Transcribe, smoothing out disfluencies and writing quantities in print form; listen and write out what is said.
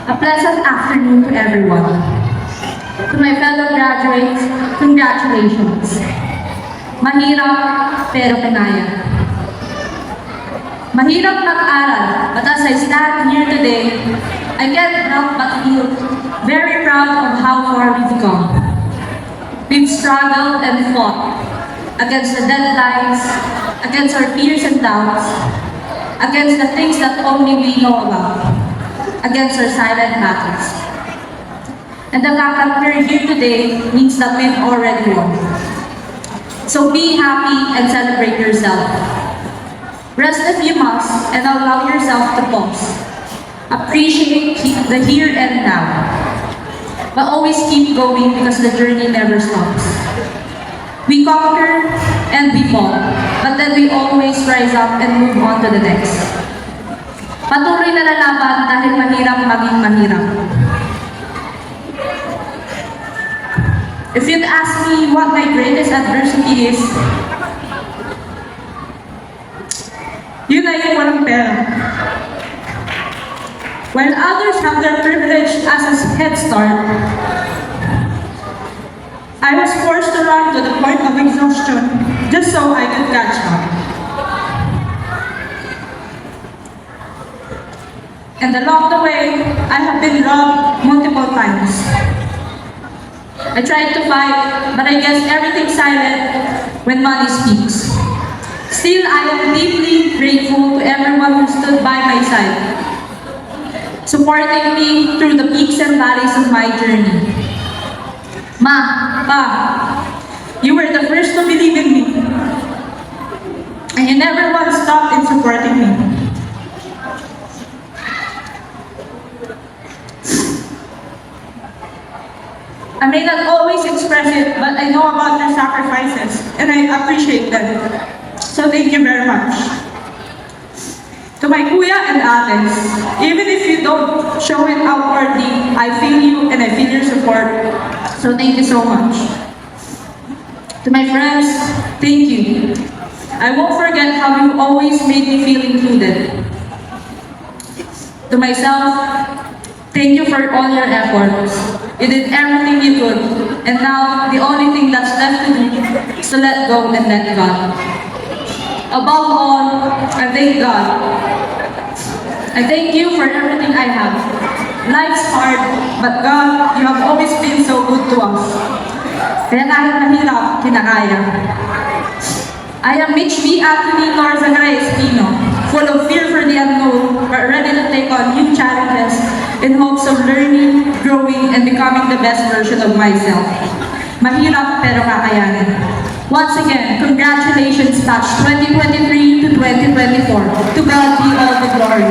A pleasant afternoon to everyone. To my fellow graduates, congratulations. Mahirap, pero kinaya. Mahirap mag-aral, but as I stand here today, I can't help but feel very proud of how far we've come. We've struggled and fought against the deadlines, against our fears and doubts, against the things that only we know about, against our silent battles. And the fact that we're here today means that we've already won. So be happy and celebrate yourself. Rest if you must and allow yourself to pause. Appreciate the here and now. But always keep going because the journey never stops. We conquer and we fall, but then we always rise up and move on to the next. Patuloy na lalaban dahil mahirap maging mahirap. If you'd ask me what my greatest adversity is, yun na yung walang pera. While others have their privilege as a head start, I was forced to run to the point of exhaustion just so I could catch up. And along the way, I have been robbed multiple times. I tried to fight, but I guess everything's silent when money speaks. Still, I am deeply grateful to everyone who stood by my side, supporting me through the peaks and valleys of my journey. Ma, Pa, you were the first to believe in me, and you never once stopped in supporting me. I may not always express it, but I know about your sacrifices, and I appreciate them. So thank you very much. To my kuya and ates, even if you don't show it outwardly, I feel you and I feel your support. So thank you so much. To my friends, thank you. I won't forget how you always made me feel included. To myself, thank you for all your efforts. You did everything you could, and now the only thing that's left to do is to let go and let God. Above all, I thank God. I thank you for everything I have. Life's hard, but God, you have always been so good to us. Kaya kahit mahirap, kinakaya. I am Mitch B. Anthony Norzagay Espino, full of fear for the unknown, but ready to take on new challenges in hopes of learning, growing, and becoming the best version of myself. Mahirap pero kakayanin. Once again, congratulations batch 2023 to 2024. To God be all the glory.